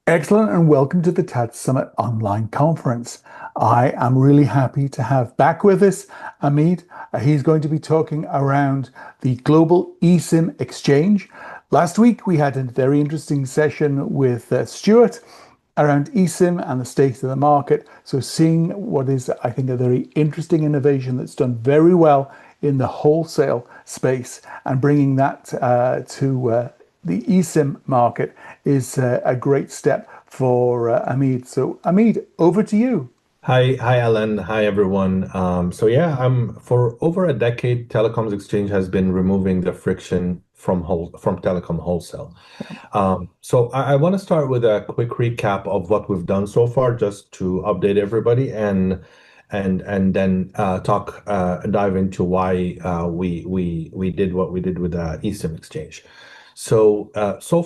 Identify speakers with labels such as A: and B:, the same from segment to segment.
A: Excellent, and welcome to the TAD Summit online conference. I am really happy to have back with us Ameed. He's going to be talking around the global eSIM exchange. Last week we had a very interesting session with Stuart around eSIM and the state of the market. So seeing what is, I think, a very interesting innovation that's done very well in the wholesale space and bringing that to the eSIM market is a great step for Ameed. So, Ameed, over to you.
B: Hi, Alan. Hi, everyone. For over a decade, Telecoms Exchange has been removing the friction from telecom wholesale. I want to start with a quick recap of what we've done so far, just to update everybody, and then dive into why we did what we did with the eSIM exchange. So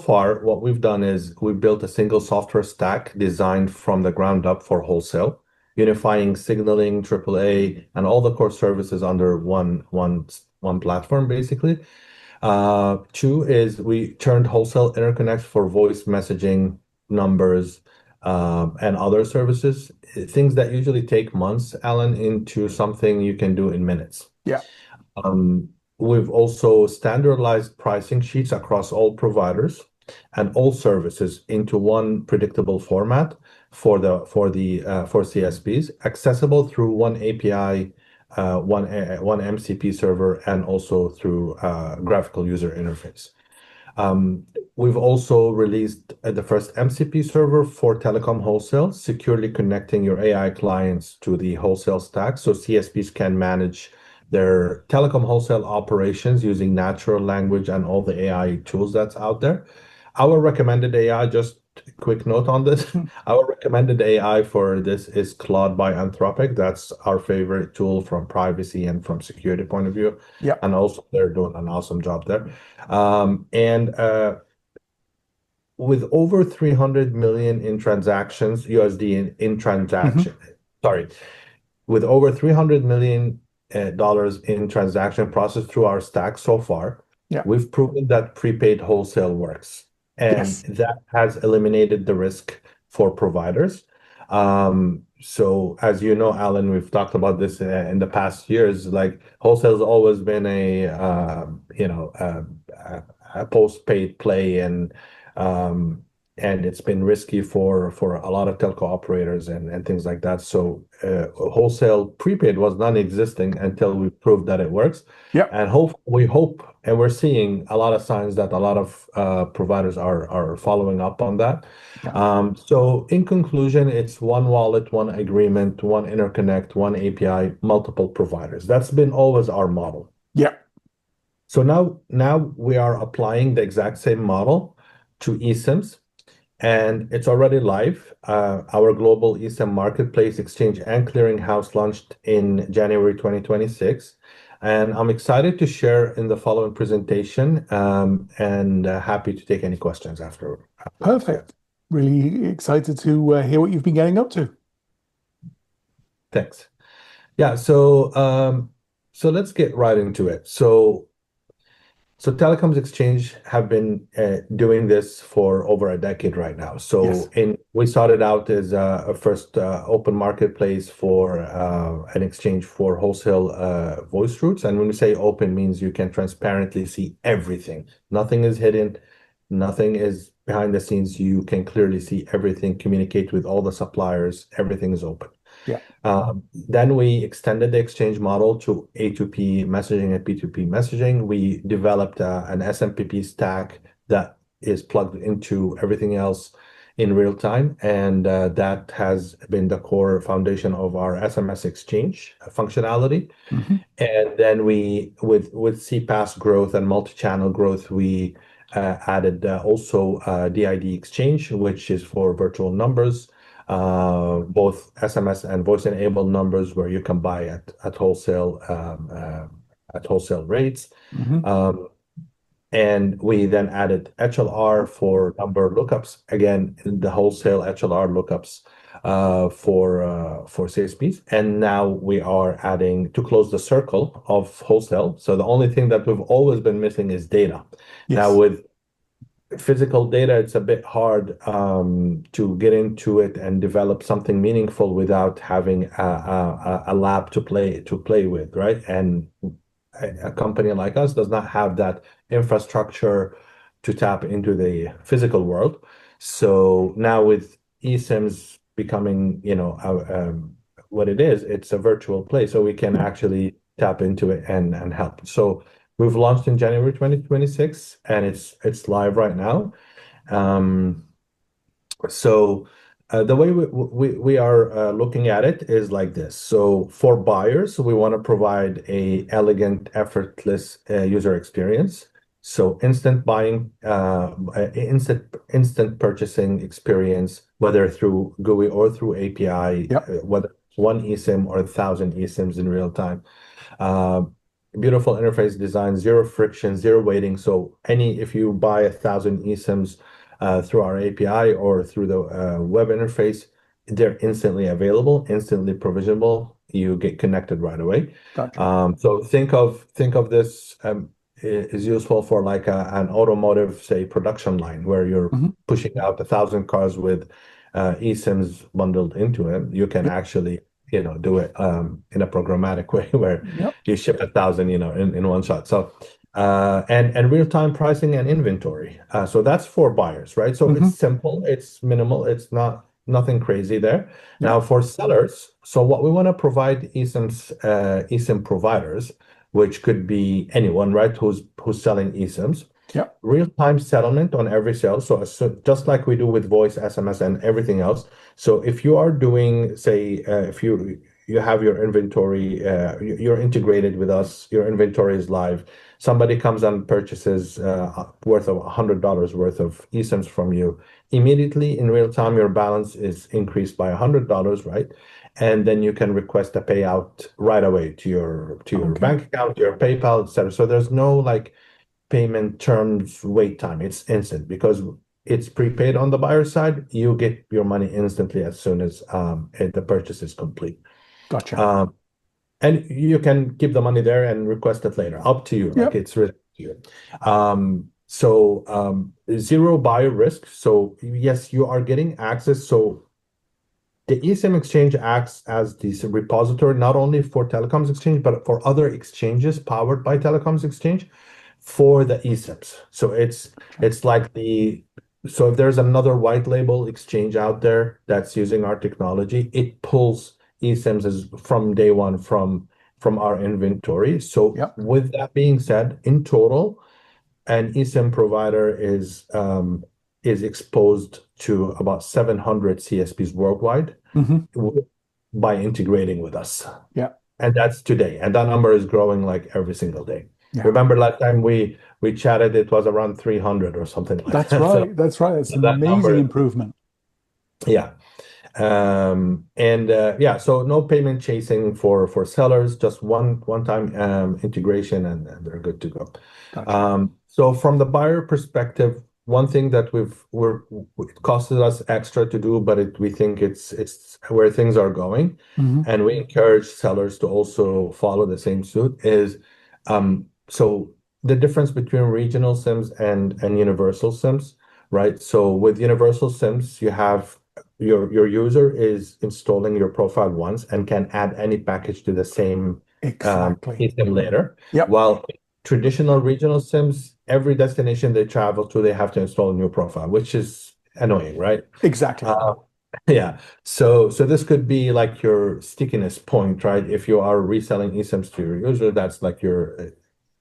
B: far, what we've done is we've built a single software stack designed from the ground up for wholesale, unifying signaling, AAA, and all the core services under one platform, basically. Two is we turned wholesale interconnects for voice messaging, numbers, and other services, things that usually take months, Alan, into something you can do in minutes.
A: Yeah.
B: We've also standardized pricing sheets across all providers and all services into one predictable format for CSPs, accessible through one API, one MCP server, and also through graphical user interface. We've also released the first MCP server for telecom wholesale, securely connecting your AI clients to the wholesale stack so CSPs can manage their telecom wholesale operations using natural language and all the AI tools that's out there. Our recommended AI, just a quick note on this, our recommended AI for this is Claude by Anthropic. That's our favorite tool from privacy and from security point of view.
A: Yeah.
B: And also they're doing an awesome job there. With over 300 million in transactions, USD in transaction, sorry, with over 300 million dollars in transaction processed through our stack so far,
A: Yeah.
B: we've proven that prepaid wholesale works, and
A: Yes.
B: that has eliminated the risk for providers. So as you know, Alan, we've talked about this in the past years. Like wholesale has always been a postpaid play, and it's been risky for a lot of telco operators and things like that. So wholesale prepaid was non-existing until we proved that it works.
A: Yeah.
B: And we hope, and we're seeing a lot of signs that a lot of providers are following up on that.
A: Yeah.
B: So in conclusion, it's one wallet, one agreement, one interconnect, one API, multiple providers. That's been always our model.
A: Yeah.
B: So now we are applying the exact same model to eSIMs, and it's already live. Our global eSIM marketplace, exchange, and clearinghouse launched in January 2026. And I'm excited to share in the following presentation, and happy to take any questions after.
A: Perfect. Really excited to hear what you've been getting up to.
B: Thanks. Yeah, so let's get right into it. So Telecoms Exchange have been doing this for over a decade right now.
A: Yes.
B: We started out as a first open marketplace for an exchange for wholesale voice routes. And when we say open, means you can transparently see everything. Nothing is hidden, nothing is behind the scenes. You can clearly see everything, communicate with all the suppliers, everything is open.
A: Yeah.
B: Then we extended the exchange model to A2P messaging and P2P messaging. We developed an SMPP stack that is plugged into everything else in real time, and that has been the core foundation of our SMS exchange functionality. And then with CPaaS growth and multi-channel growth, we added also DID exchange, which is for virtual numbers. Both SMS and voice-enabled numbers where you can buy at wholesale rates. And we then added HLR for number lookups. Again, the wholesale HLR lookups for CSPs. And now we are adding to close the circle of wholesale. So the only thing that we've always been missing is data.
A: Yes.
B: Now physical data, it's a bit hard to get into it and develop something meaningful without having a lab to play with, right? And a company like us does not have that infrastructure to tap into the physical world. So now with eSIMs becoming, what it is, it's a virtual place, so we can actually tap into it and help. So we've launched in January 2026, and it's live right now. Um, so the way we are looking at it is like this. So for buyers, we want to provide a elegant, effortless user experience. So instant buying, instant purchasing experience, whether through GUI or through API,
A: Yep.
B: whether one eSIM or 1,000 eSIMs in real time. Uh, Beautiful interface design, zero friction, zero waiting. So if you buy 1,000 eSIMs through our API or through the web interface, they're instantly available, instantly provisionable. You get connected right away.
A: Gotcha.
B: So think of this is useful for like an automotive, say, production line where you're
A: Hmm.
B: pushing out 1,000 cars with eSIMs bundled into it. You can
A: Yep.
B: actually, do it in a programmatic way where
A: Yep.
B: you ship 1,000, in one shot. So and real-time pricing and inventory. So that's for buyers, right? So it's
A: Hmm.
B: simple, it's minimal, it's nothing crazy there. Now
A: Yep.
B: for sellers, so what we want to provide eSIM providers, which could be anyone, right, who's selling eSIMs,
A: Yep.
B: real-time settlement on every sale. So just like we do with voice, SMS, and everything else. So if you are doing, say, if you have your inventory, you're integrated with us, your inventory is live. Somebody comes and purchases worth of $100 worth of eSIMs from you. Immediately in real time, your balance is increased by $100, right? And then you can request a payout right away to your
A: Okay.
B: bank account, your PayPal, etc. So there's no like payment terms wait time. It's instant because it's prepaid on the buyer side. You get your money instantly as soon as the purchase is complete.
A: Gotcha.
B: Um, and you can keep the money there and request it later. Up to you. Like
A: Yep.
B: it's really up to you. Zero buyer risk. So yes, you are getting access. So the eSIM exchange acts as the repository not only for TelecomsXChange but for other exchanges powered by TelecomsXChange for the eSIMs. So it's like so if there's another white label exchange out there that's using our technology, it pulls eSIMs from day one from our inventory. So
A: Yep.
B: with that being said, in total, an eSIM provider is exposed to about 700 CSPs worldwide
A: Hmm.
B: by integrating with us.
A: Yeah.
B: And that's today. And that number is growing like every single day.
A: Yeah.
B: Remember last time we chatted, it was around 300 or something like
A: That's
B: that. So
A: right. That's right. It's an
B: that number
A: amazing
B: is,
A: improvement.
B: yeah. Yeah, so no payment chasing for sellers, just one-time integration, and they're good to go.
A: Gotcha.
B: So from the buyer perspective, one thing that it costed us extra to do, but we think it's where things are going,
A: Hmm.
B: and we encourage sellers to also follow the same suit is so the difference between regional SIMs and universal SIMs, right? So with universal SIMs, you have your user is installing your profile once and can add any package to the same
A: Exactly.
B: eSIM later.
A: Yep.
B: While traditional regional SIMs, every destination they travel to, they have to install a new profile, which is annoying, right?
A: Exactly.
B: Uh, yeah. So this could be like your stickiness point, right? If you are reselling eSIMs to your user, that's like your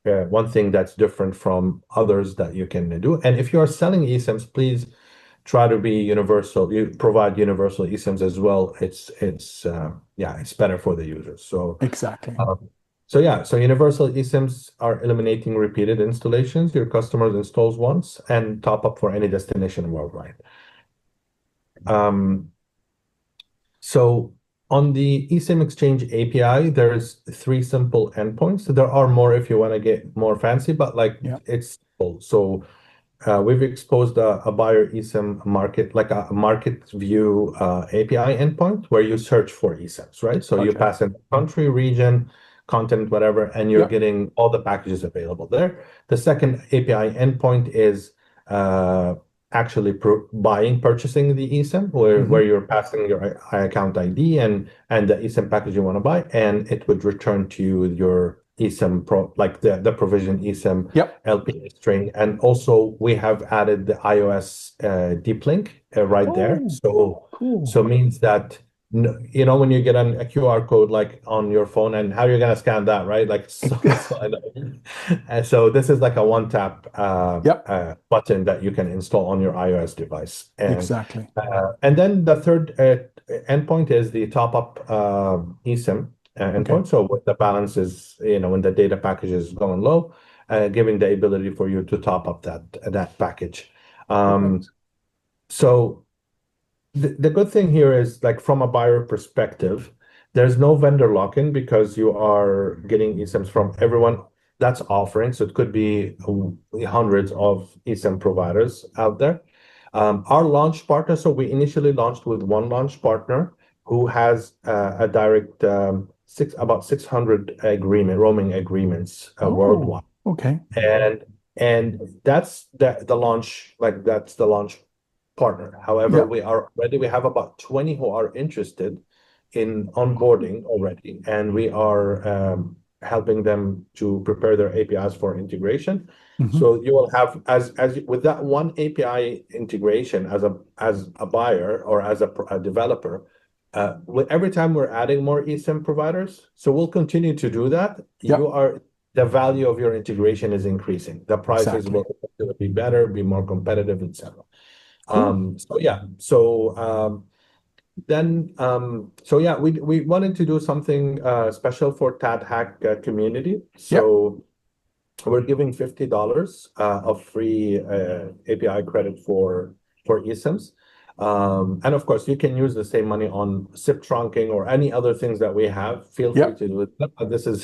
B: one thing that's different from others that you can do. And if you are selling eSIMs, please try to be universal. You provide universal eSIMs as well. It's better for the users.
A: Exactly.
B: Um, so universal eSIMs are eliminating repeated installations. Your customers installs once and top up for any destination worldwide. Um, so on the eSIM Exchange API, there's 3 simple endpoints. There are more if you want to get more fancy, but like
A: Yeah.
B: it's simple. So we've exposed a buyer eSIM market, like a market view API endpoint where you search for eSIMs, right? So you
A: Gotcha.
B: pass in country, region, content, whatever, and you're
A: Yep.
B: getting all the packages available there. The second API endpoint is uh, actually purchasing the eSIM, where you're passing your account ID and the eSIM package you want to buy, and it would return to you your eSIM like the provision eSIM
A: Yep.
B: LPA string. And also we have added the iOS deep link right there.
A: Oh,
B: So
A: cool.
B: means that when you get a QR code like on your phone, and how you're gonna scan that, right? Like so I know. And so this is like a one tap
A: Yep,
B: button that you can install on your iOS device.
A: exactly.
B: And then the third endpoint is the top up eSIM
A: Okay,
B: endpoint. So when the balance is, when the data package is going low, giving the ability for you to top up that package. Um,
A: perfect.
B: so the good thing here is, like, from a buyer perspective, there's no vendor lock-in because you are getting eSIMs from everyone that's offering. So it could be hundreds of eSIM providers out there. Our launch partner, so we initially launched with one launch partner who has a direct about 600 roaming agreements worldwide.
A: Oh, okay.
B: And that's the launch, like that's the launch partner. However,
A: Yep.
B: we have about 20 who are interested in onboarding already, and we are helping them to prepare their APIs for integration.
A: Hmm.
B: So you will have, with that one API integration, as a buyer or as a developer, every time we're adding more eSIM providers, so we'll continue to do that.
A: Yep,
B: The value of your integration is increasing. The prices
A: exactly.
B: will be better, be more competitive, etc.
A: Cool.
B: So yeah, so we wanted to do something special for TAD Hack community.
A: Yep,
B: So we're giving $50 of free API credit for eSIMs. And of course, you can use the same money on SIP trunking or any other things that we have. Feel free
A: yep,
B: to do it. This is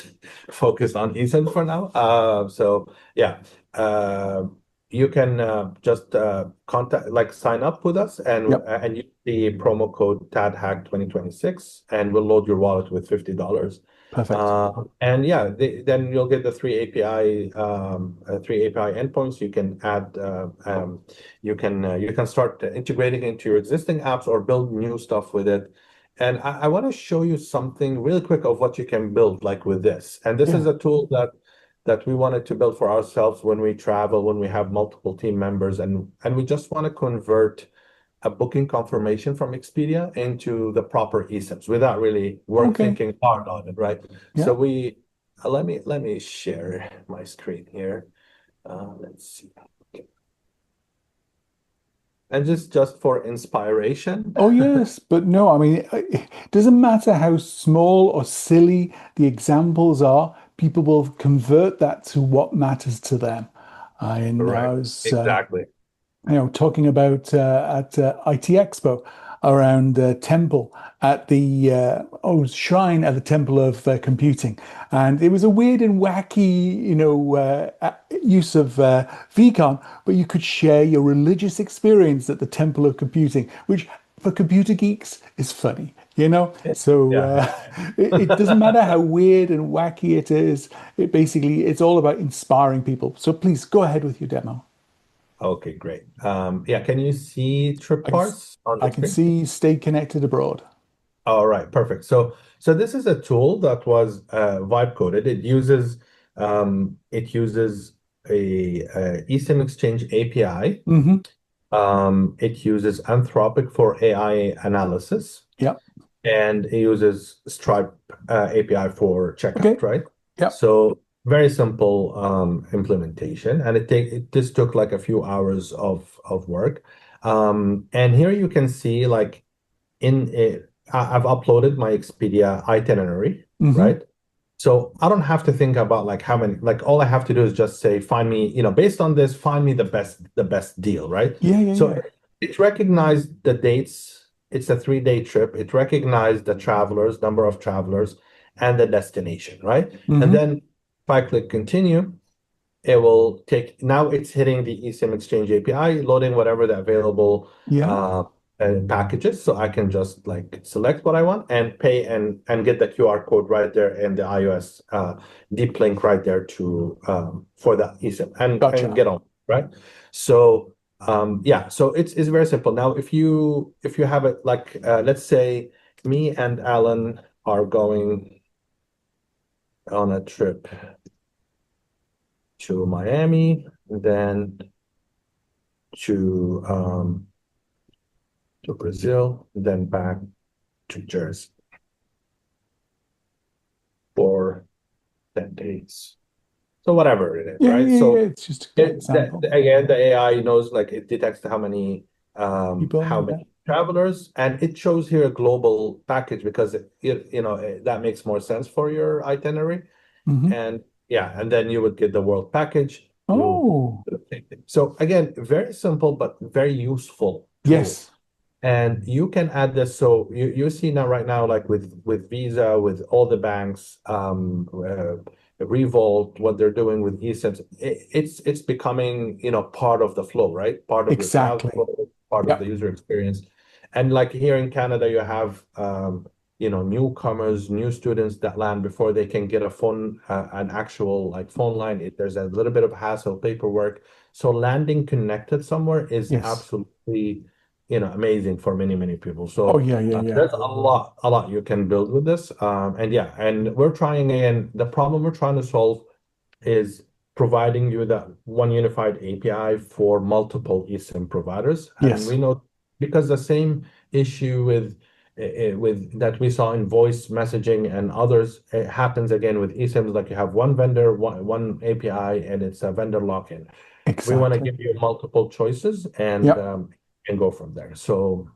B: focused on eSIMs for now. So yeah, uh, you can just sign up with us
A: yep.
B: and use the promo code TADHACK 2026, and we'll load your wallet with $50.
A: Perfect.
B: And yeah, then you'll get the three API endpoints. You can add, you can start integrating into your existing apps or build new stuff with it. And I want to show you something really quick of what you can build like with this. And this is
A: Yeah.
B: a tool that we wanted to build for ourselves when we travel, when we have multiple team members, and we just want to convert a booking confirmation from Expedia into the proper eSIMs without really
A: Okay.
B: thinking hard on it, right? So
A: Yeah.
B: we let me share my screen here. Let's see. Okay. And just for inspiration.
A: Oh, yes, but no, I mean, it doesn't matter how small or silly the examples are, people will convert that to what matters to them. I
B: Correct.
A: was
B: Exactly.
A: talking about at IT Expo around temple at the shrine at the Temple of Computing, and it was a weird and wacky, use of VCon, but you could share your religious experience at the Temple of Computing, which for computer geeks is funny. So
B: Yeah.
A: it doesn't matter how weird and wacky it is. It's all about inspiring people. So please go ahead with your demo.
B: Okay, great. Yeah, can you see trip
A: I can,
B: parts on
A: I
B: the
A: can
B: screen?
A: see stay connected abroad.
B: All right, perfect. So this is a tool that was vibe coded. It uses a eSIM exchange API.
A: Hmm.
B: It uses Anthropic for AI analysis,
A: Yep.
B: and it uses Stripe API for
A: Okay.
B: checkout, right?
A: Yep.
B: So very simple implementation, and this took like a few hours of work. And here you can see, like, in it, I've uploaded my Expedia itinerary,
A: Hmm.
B: right? So I don't have to think about like how many, like all I have to do is just say, find me, based on this, find me the best deal, right?
A: Yeah. Yeah.
B: So
A: Yeah.
B: it recognized the dates. It's a 3-day trip. It recognized the travelers, number of travelers, and the destination, right? And
A: Hmm.
B: then if I click continue, it will take, now it's hitting the eSIM Exchange API, loading whatever the available
A: Yeah.
B: uh, packages. So I can just like select what I want and pay and get the QR code right there and the iOS deep link right there to for the eSIM and
A: Gotcha.
B: get on, right? So Yeah, so it's very simple. Now, if you have it like let's say me and Alan are going on a trip to Miami, then to Brazil, then back to Jersey for 10 days. So whatever it is,
A: Yeah,
B: right?
A: yeah, yeah.
B: So
A: It's just a good example.
B: again, the AI knows like it detects how
A: People, yeah.
B: many travelers, and it shows here a global package because that makes more sense for your itinerary.
A: Hmm.
B: And yeah, and then you would get the world package. You
A: Oh,
B: so again, very simple but very useful tool.
A: yes,
B: And you can add this. So you see now right now, like with Visa, with all the banks, Revolt, what they're doing with eSIMs, it's becoming part of the flow, right? Part of your travel
A: exactly.
B: flow, part of
A: Yeah.
B: the user experience. And like here in Canada, you have newcomers, new students that land before they can get an actual like phone line. There's a little bit of hassle, paperwork. So landing connected somewhere is
A: Yes.
B: absolutely amazing for many, many people.
A: Oh,
B: So
A: yeah, yeah, yeah.
B: there's a lot you can build with this. And yeah, and we're trying again, the problem we're trying to solve is providing you that one unified API for multiple eSIM providers. And
A: Yes.
B: we know because the same issue with that we saw in voice messaging and others, it happens again with eSIMs, like you have one vendor, one API, and it's a vendor lock-in. We want to
A: Exactly.
B: give you multiple choices and
A: Yeah.
B: go from there. So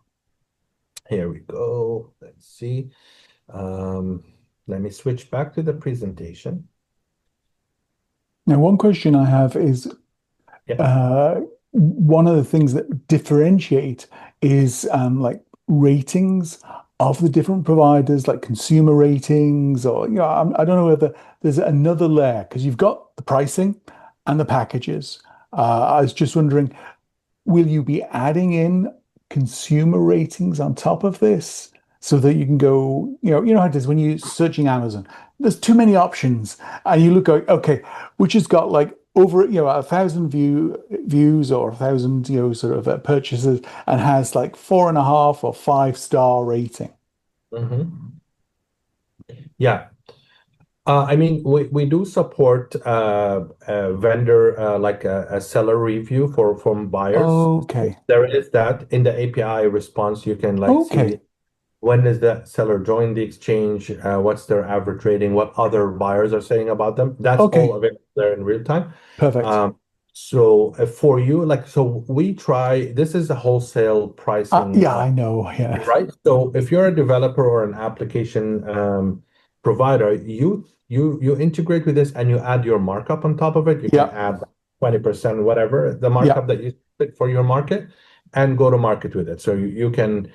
B: here we go. Let's see. Um, Let me switch back to the presentation.
A: Now, one question I have is
B: Yeah.
A: one of the things that differentiate is like ratings of the different providers, like consumer ratings, or I don't know whether there's another layer because you've got the pricing and the packages. I was just wondering, will you be adding in consumer ratings on top of this so that you can go, how it is when you're searching Amazon, there's too many options and you look like, okay, which has got like over, 1,000 views or 1,000, sort of purchases and has like 4.5 or 5-star rating.
B: Hmm. Yeah. I mean, we do support a vendor like a seller review from buyers.
A: Okay.
B: There is that in the API response. You can like see
A: Okay.
B: when is the seller joined the exchange, what's their average rating, what other buyers are saying about them. That's all
A: Okay.
B: available there in real time.
A: Perfect.
B: So for you, like, so we try, this is a wholesale pricing,
A: Yeah, I know. Yeah.
B: right? So if you're a developer or an application provider, you integrate with this and you add your markup on top of it. You can
A: Yeah.
B: add 20%, whatever the
A: Yeah.
B: markup that you pick for your market, and go to market with it. So you can,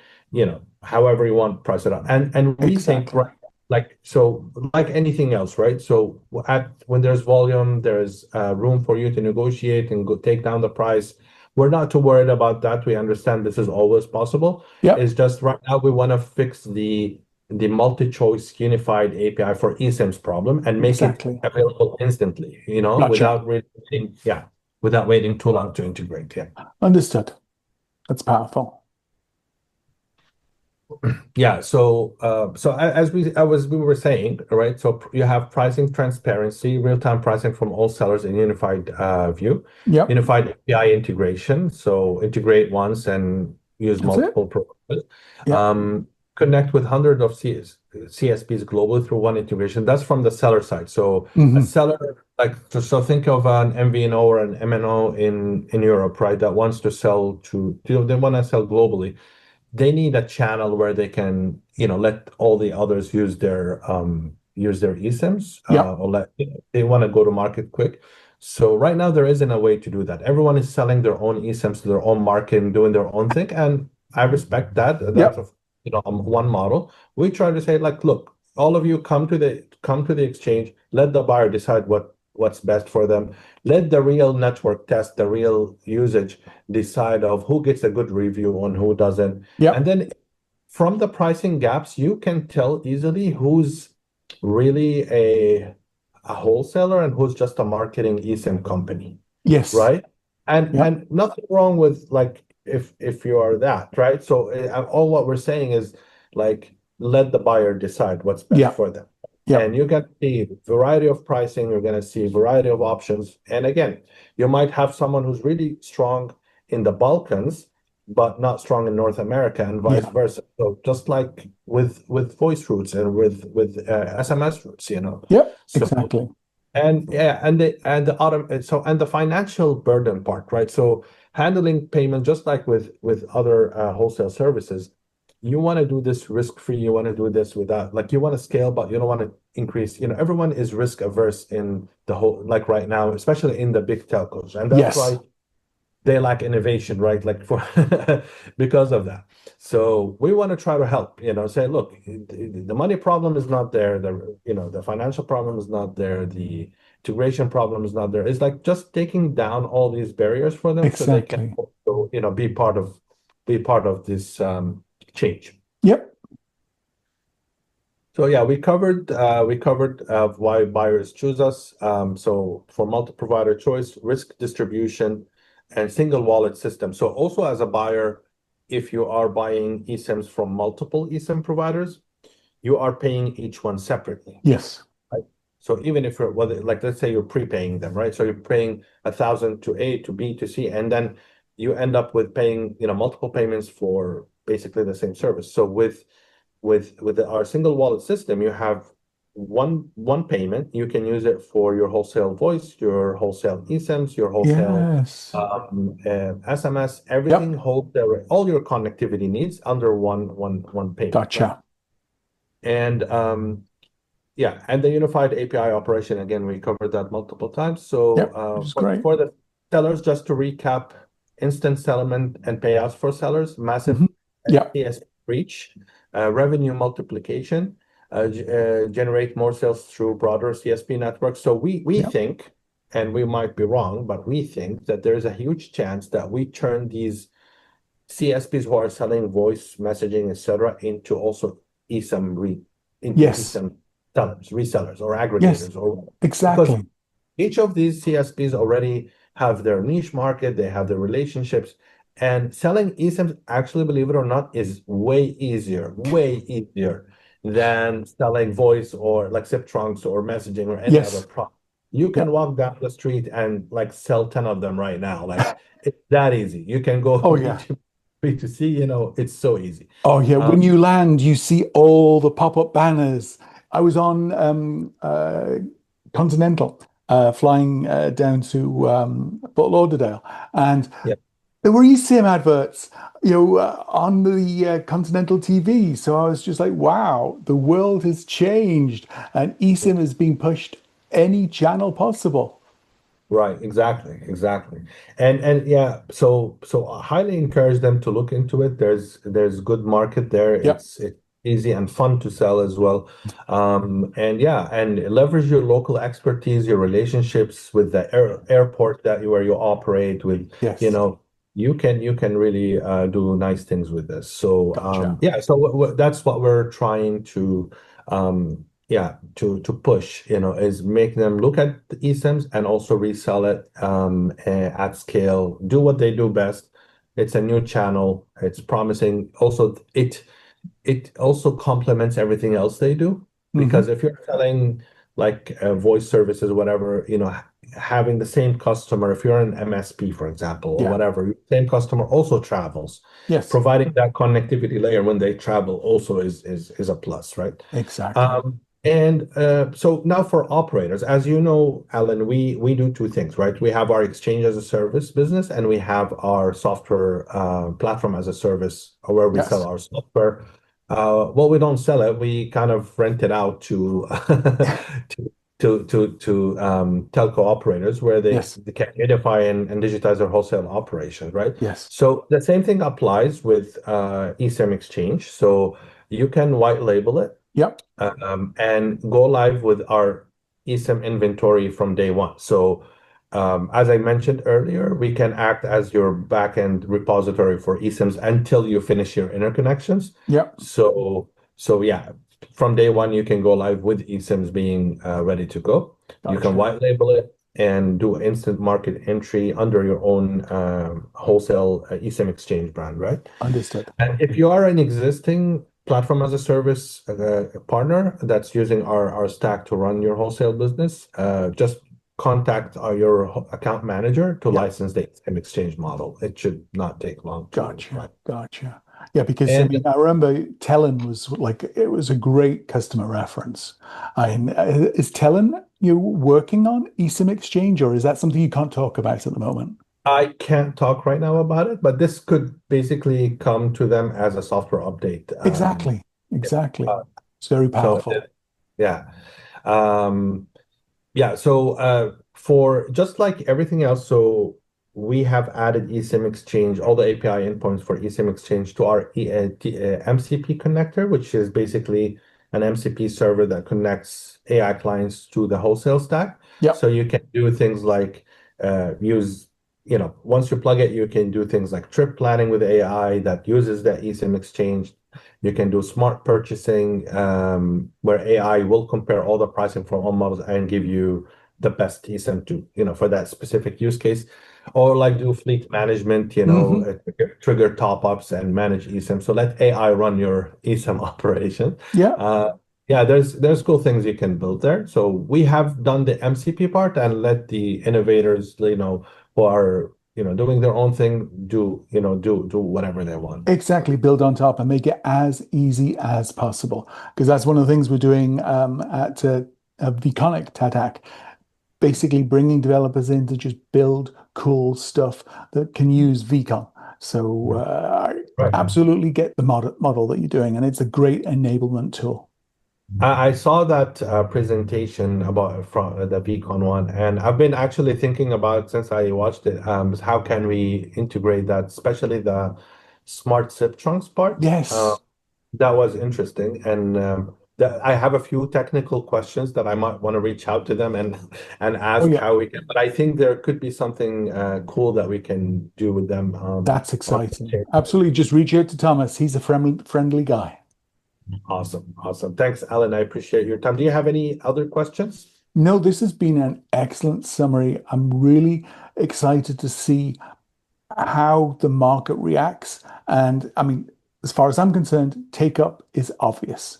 B: however you want, price it out. And we think,
A: Exactly.
B: right, like so, like anything else, right? So when there's volume, there's room for you to negotiate and go take down the price. We're not too worried about that. We understand this is always possible.
A: Yeah.
B: It's just right now we want to fix the multi-choice unified API for eSIM's problem and make it
A: Exactly.
B: available instantly,
A: Gotcha.
B: without waiting too long to integrate. Yeah.
A: Understood. That's powerful.
B: Yeah. So as we were saying, right? So you have pricing transparency, real-time pricing from all sellers in unified view,
A: Yep.
B: unified API integration. So integrate once and use
A: That's it.
B: multiple protocols.
A: Yep.
B: Connect with hundreds of CSPs globally through one integration. That's from the seller side. So a
A: Hmm.
B: seller, like, so think of an MVNO or an MNO in Europe, right? That wants to sell they want to sell globally. They need a channel where they can, let all the others use their eSIMs,
A: Yep.
B: or they want to go to market quick. So right now there isn't a way to do that. Everyone is selling their own eSIMs to their own market and doing their own thing, and I respect that. That's
A: Yep.
B: one model. We try to say like, look, all of you come to the exchange. Let the buyer decide what's best for them. Let the real network test the real usage, decide of who gets a good review and who doesn't. And
A: Yep.
B: then from the pricing gaps, you can tell easily who's really a wholesaler and who's just a marketing eSIM company,
A: Yes.
B: right?
A: Yep.
B: And nothing wrong with like if you are that, right? So all what we're saying is like let the buyer decide what's best
A: Yep.
B: for them.
A: Yep.
B: And you can see variety of pricing, you're going to see variety of options. And again, you might have someone who's really strong in the Balkans, but not strong in North America, and vice
A: Yeah.
B: versa. So just like with voice routes and with SMS routes, you know.
A: Yep.
B: So
A: Exactly.
B: and yeah, and the and the financial burden part, right? So handling payment, just like with other wholesale services, you want to do this risk free. You want to do this without like you want to scale, but you don't want to increase. You know, everyone is risk averse in the whole like right now, especially in the big telcos, and that's
A: Yes.
B: why they lack innovation, right? Like for because of that. So we want to try to help, you know, say, look, the money problem is not there, the financial problem is not there, the integration problem is not there. It's like just taking down all these barriers for them so they can
A: Exactly.
B: also, be part of this change.
A: Yep.
B: So yeah, we covered why buyers choose us. So for multi-provider choice, risk distribution, and single wallet system. So also as a buyer, if you are buying eSIMs from multiple eSIM providers, you are paying each one separately.
A: Yes.
B: Right? So even if you're like let's say you're prepaying them, right? So you're paying 1,000 to A to B to C, and then you end up with paying, multiple payments for basically the same service. So with our single wallet system, you have one payment. You can use it for your wholesale voice, your wholesale eSIMs, your wholesale
A: Yes.
B: SMS, everything
A: Yep.
B: wholesale, all your connectivity needs under one payment, right?
A: Gotcha.
B: And yeah, and the unified API operation, again, we covered that multiple times. So
A: Yep. Which is
B: for,
A: great.
B: for the sellers, just to recap, instant settlement and payouts for sellers, massive
A: Hmm. Yep.
B: CSP reach, revenue multiplication, generate more sales through broader CSP networks. So we
A: Yep.
B: think, and we might be wrong, but we think that there is a huge chance that we turn these CSPs who are selling voice messaging, etc., into also into
A: Yes.
B: eSIM sellers, resellers, or
A: Yes.
B: aggregators, or because
A: Exactly.
B: each of these CSPs already have their niche market, they have their relationships, and selling eSIMs, actually, believe it or not, is way easier than selling voice or like SIP trunks or messaging or any other
A: Yes.
B: product. You can
A: Yep.
B: walk down the street and like sell 10 of them right now. Like it's that easy. You can go
A: Oh yeah.
B: B2C, it's so easy.
A: Oh yeah.
B: Um,
A: When you land, you see all the pop-up banners. I was on Continental, flying down to Fort Lauderdale, and
B: yeah.
A: there were eSIM adverts, on the Continental TV. So I was just like, wow, the world has changed, and eSIM is being pushed any channel possible.
B: Right, exactly. And yeah, so I highly encourage them to look into it. There's good market there.
A: Yep.
B: It's easy and fun to sell as well. And yeah, and leverage your local expertise, your relationships with the airport where you operate with, you
A: Yes.
B: know, you can really do nice things with this. So
A: Gotcha.
B: yeah, so that's what we're trying to yeah to push, is make them look at the eSIMs and also resell it at scale, do what they do best. It's a new channel, it's promising. Also it also complements everything else they do,
A: Hmm.
B: because if you're selling like voice services, whatever, having the same customer, if you're an MSP, for example, or
A: Yeah.
B: whatever, same customer also travels.
A: Yes.
B: Providing that connectivity layer when they travel also is a plus, right?
A: Exactly.
B: And so now for operators, as you know, Alan, we do two things, right? We have our exchange as a service business, and we have our software platform as a service, where we sell
A: Yes.
B: our software. Well, we don't sell it; we kind of rent it out to to telco operators, where
A: Yes.
B: they can unify and digitize their wholesale operations, right?
A: Yes.
B: So the same thing applies with eSIM exchange. So you can white label it
A: Yep.
B: and go live with our eSIM inventory from day one. So, as I mentioned earlier, we can act as your backend repository for eSIMs until you finish your interconnections.
A: Yep.
B: So yeah, from day one, you can go live with eSIMs being ready to go. You can
A: Gotcha.
B: white label it. and do instant market entry under your own wholesale eSIM exchange brand, right?
A: Understood.
B: And if you are an existing platform as a service partner that's using our stack to run your wholesale business, just contact your account manager to
A: Yeah.
B: license the eSIM exchange model. It should not take long to
A: Gotcha.
B: run.
A: Gotcha. Yeah, because I
B: And
A: mean, I remember Telen was like, it was a great customer reference. Is Telen you working on eSIM exchange, or is that something you can't talk about at the moment?
B: I can't talk right now about it, but this could basically come to them as a software update.
A: Exactly. Exactly.
B: Uh,
A: It's very
B: so
A: powerful.
B: yeah. Um, Yeah, so for just like everything else, so we have added eSIM Exchange, all the API endpoints for eSIM Exchange to our MCP connector, which is basically an MCP server that connects AI clients to the wholesale stack.
A: Yep.
B: So you can do things like use, once you plug it, you can do things like trip planning with AI that uses the eSIM Exchange. You can do smart purchasing, where AI will compare all the pricing from all models and give you the best eSIM for that specific use case. Or like do fleet management,
A: Hmm.
B: trigger top-ups and manage eSIM. So let AI run your eSIM operation.
A: Yeah.
B: Uh, yeah, there's cool things you can build there. So we have done the MCP part and let the innovators, who are, doing their own thing, do whatever they want.
A: Exactly. Build on top and make it as easy as possible. Because that's one of the things we're doing at Vconic TATAC, basically bringing developers in to just build cool stuff that can use VCon. So I
B: Right.
A: absolutely get the model that you're doing, and it's a great enablement tool.
B: I saw that presentation about from the Beacon one, and I've been actually thinking about since I watched it, how can we integrate that, especially the smart SIP trunks part.
A: Yes.
B: That was interesting, and I have a few technical questions that I might want to reach out to them and
A: Oh
B: ask
A: yeah,
B: how we can. But I think there could be something cool that we can do with them.
A: that's exciting. Absolutely. Just reach out to Thomas. He's a friendly guy.
B: Awesome, awesome. Thanks, Alan. I appreciate your time. Do you have any other questions?
A: No, this has been an excellent summary. I'm really excited to see how the market reacts. And I mean, as far as I'm concerned, take up is obvious.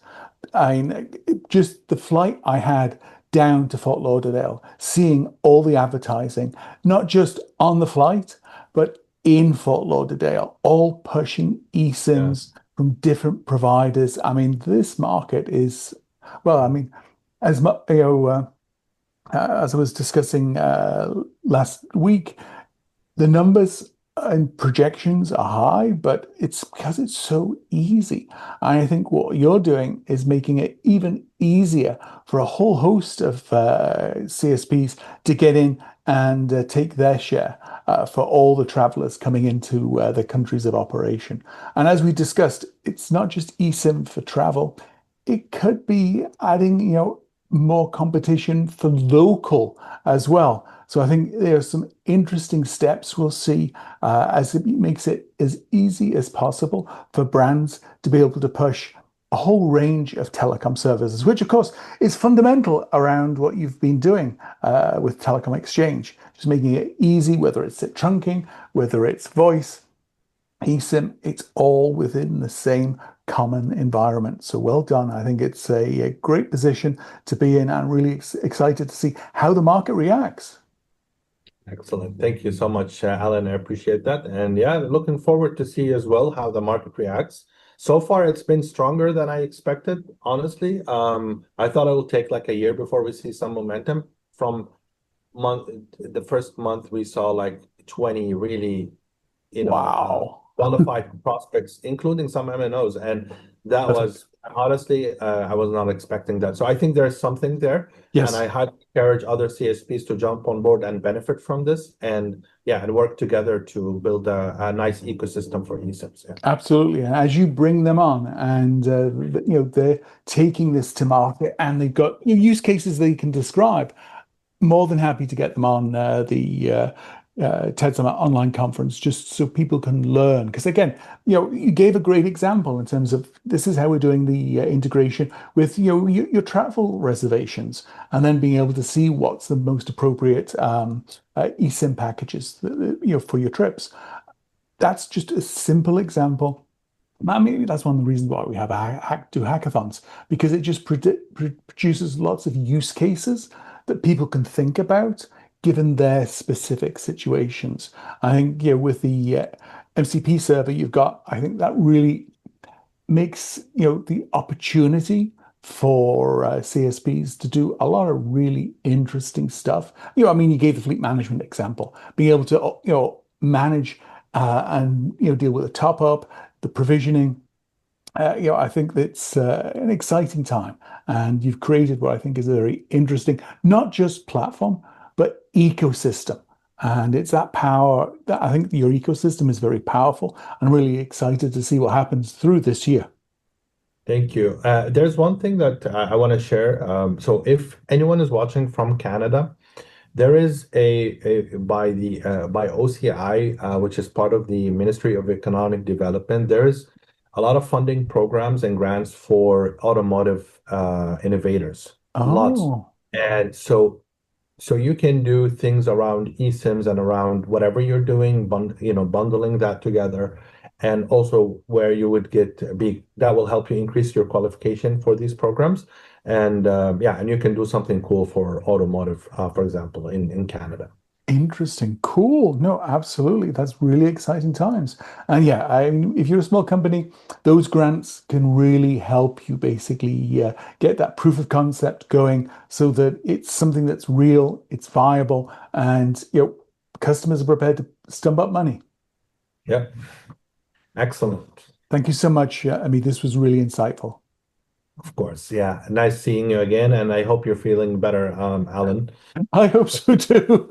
A: I mean, just the flight I had down to Fort Lauderdale, seeing all the advertising, not just on the flight, but in Fort Lauderdale, all pushing
B: Yeah.
A: eSIMs from different providers. I mean, this market is, well, I mean, as much, as I was discussing last week, the numbers and projections are high, but it's because it's so easy. I think what you're doing is making it even easier for a whole host of CSPs to get in and take their share for all the travelers coming into the countries of operation. And as we discussed, it's not just eSIM for travel. It could be adding, more competition for local as well. So I think there are some interesting steps we'll see as it makes it as easy as possible for brands to be able to push a whole range of telecom services, which of course is fundamental around what you've been doing with Telecom Exchange, just making it easy, whether it's trunking, whether it's voice, eSIM, it's all within the same common environment. So well done. I think it's a great position to be in and really excited to see how the market reacts.
B: Excellent. Thank you so much, Alan. I appreciate that. And yeah, looking forward to see as well how the market reacts. So far, it's been stronger than I expected, honestly. I thought it would take like a year before we see some momentum. From month, the first month, we saw like 20 really,
A: Wow.
B: qualified prospects, including some MNOs. And that
A: Perfect.
B: was honestly, I was not expecting that. So I think there's something there. And
A: Yes,
B: I highly encourage other CSPs to jump on board and benefit from this. And yeah, and work together to build a nice ecosystem for eSIMs. Yeah.
A: absolutely. And as you bring them on and they're taking this to market and they've got use cases they can describe, more than happy to get them on the TED Summit online conference just so people can learn. Because again, you gave a great example in terms of this is how we're doing the integration with your travel reservations, and then being able to see what's the most appropriate eSIM packages for your trips. That's just a simple example. I mean, that's one of the reasons why we have do hackathons, because it just produces lots of use cases that people can think about given their specific situations. I think, with the MCP server you've got, I think that really makes, the opportunity for CSPs to do a lot of really interesting stuff. I mean, you gave the fleet management example, being able to, manage and, deal with the top up, the provisioning. I think that's an exciting time, and you've created what I think is a very interesting, not just platform, but ecosystem. And it's that power that I think your ecosystem is very powerful. I'm really excited to see what happens through this year.
B: Thank you. There's one thing that I want to share. So if anyone is watching from Canada, there is a by OCI, which is part of the Ministry of Economic Development. There is a lot of funding programs and grants for automotive innovators, lots.
A: Oh,
B: And so you can do things around eSIMs and around whatever you're doing, bundling that together, and also where you would that will help you increase your qualification for these programs. And yeah, and you can do something cool for automotive, for example, in Canada.
A: interesting. Cool. No, absolutely. That's really exciting times. And yeah, if you're a small company, those grants can really help you basically get that proof of concept going so that it's something that's real, it's viable, and customers are prepared to stump up money.
B: Yeah, excellent.
A: Thank you so much, Ami. This was really insightful.
B: Of course. Yeah. Nice seeing you again, and I hope you're feeling better, Alan.
A: I hope so too.